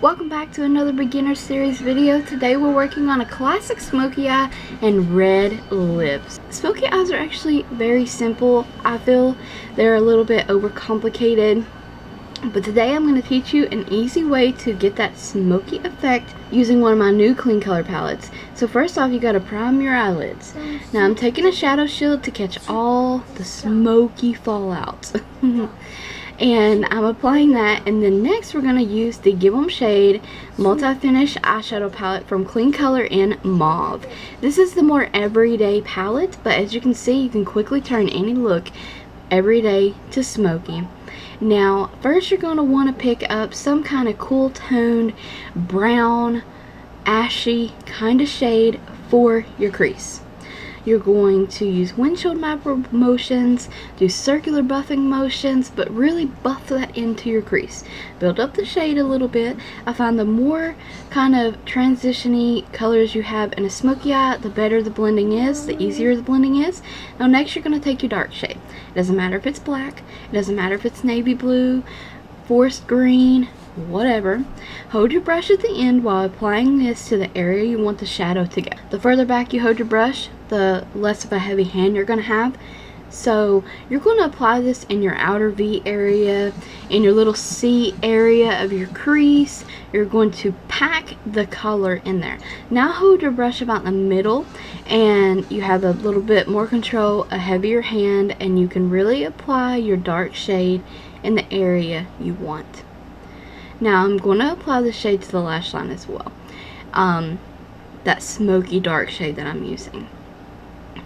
Welcome back to another beginner series video. Today we're working on a classic smoky eye and red lips. Smoky eyes are actually very simple. I feel they're a little bit overcomplicated, but today I'm going to teach you an easy way to get that smoky effect using one of my new KleanColor palettes. So first off, you got to prime your eyelids. Now I'm taking a shadow shield to catch all the smoky fallout. And I'm applying that, and then next we're going to use the GiveEmShade multi-finish eyeshadow palette from KleanColor in Mauve. This is the more everyday palette, but as you can see, you can quickly turn any look everyday to smoky. Now first you're going to want to pick up some kind of cool toned brown ashy kind of shade for your crease. You're going to use windshield wiper motions, do circular buffing motions, but really buff that into your crease. Build up the shade a little bit. I find the more kind of transition-y colors you have in a smoky eye, the better the blending is, the easier the blending is. Now next you're going to take your dark shade. It doesn't matter if it's black, it doesn't matter if it's navy blue, forest green, whatever. Hold your brush at the end while applying this to the area you want the shadow to go. The further back you hold your brush, the less of a heavy hand you're going to have. So you're going to apply this in your outer V area, in your little C area of your crease. You're going to pack the color in there. Now hold your brush about in the middle, and you have a little bit more control, a heavier hand, and you can really apply your dark shade in the area you want. Now I'm going to apply the shade to the lash line as well. That smoky dark shade that I'm using.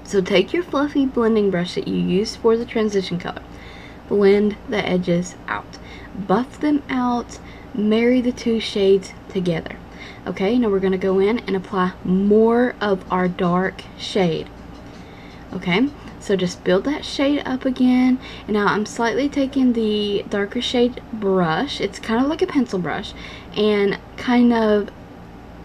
So take your fluffy blending brush that you used for the transition color. Blend the edges out. Buff them out. Marry the two shades together. Okay, now we're going to go in and apply more of our dark shade. Okay, so just build that shade up again. And now I'm slightly taking the darker shade brush. It's kind of like a pencil brush. And kind of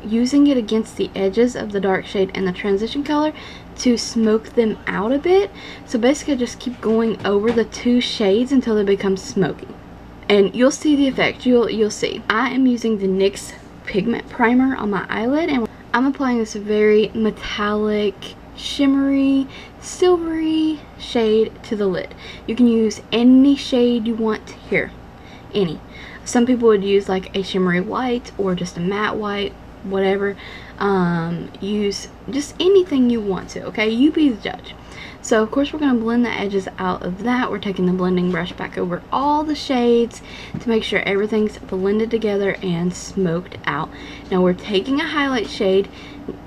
using it against the edges of the dark shade and the transition color to smoke them out a bit. So basically just keep going over the two shades until they become smoky. And you'll see the effect. You'll see. I am using the NYX Pigment Primer on my eyelid, and I'm applying this very metallic, shimmery, silvery shade to the lid. You can use any shade you want here. Any. Some people would use like a shimmery white or just a matte white, whatever. Use just anything you want to, okay? You be the judge. So of course we're going to blend the edges out of that. We're taking the blending brush back over all the shades to make sure everything's blended together and smoked out. Now we're taking a highlight shade,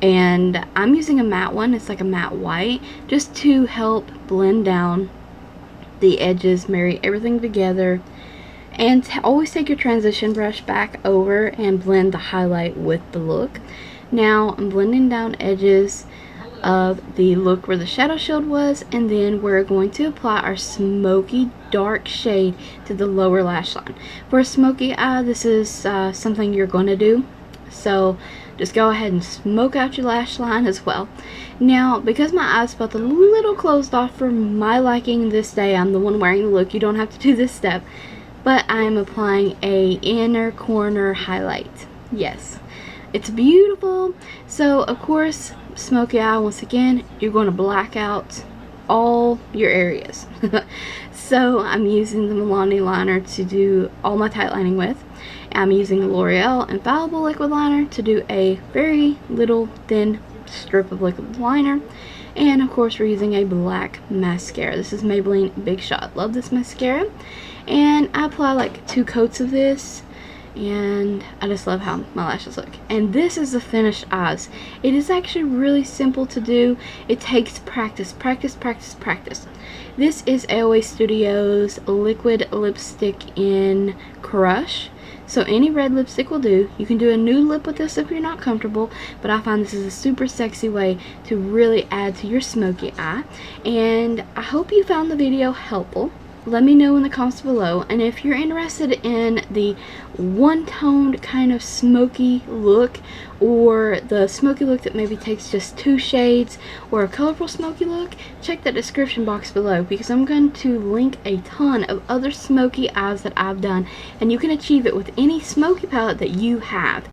and I'm using a matte one. It's like a matte white, just to help blend down the edges, marry everything together. And always take your transition brush back over and blend the highlight with the look. Now I'm blending down edges of the look where the shadow shield was, and then we're going to apply our smoky dark shade to the lower lash line. For a smoky eye, this is something you're going to do. So just go ahead and smoke out your lash line as well. Now, because my eyes felt a little closed off for my liking this day, I'm the one wearing the look. You don't have to do this step. But I'm applying a inner corner highlight. Yes, it's beautiful. So of course, smoky eye, once again, you're going to black out all your areas. So I'm using the Milani liner to do all my tight lining with. I'm using the Loreal Infallible liquid liner to do a very little thin strip of liquid liner. And of course we're using a black mascara. This is Maybelline Big Shot. Love this mascara. And I apply like 2 coats of this, and I just love how my lashes look. And this is the finished eyes. It is actually really simple to do. It takes practice, practice, practice, practice. This is AOA Studios liquid lipstick in Crush. So any red lipstick will do. You can do a nude lip with this if you're not comfortable, but I find this is a super sexy way to really add to your smoky eye. And I hope you found the video helpful. let me know in the comments below. And if you're interested in the one-toned kind of smoky look, or the smoky look that maybe takes just 2 shades, or a colorful smoky look, check the description box below, because I'm going to link a ton of other smoky eyes that I've done, and you can achieve it with any smoky palette that you have.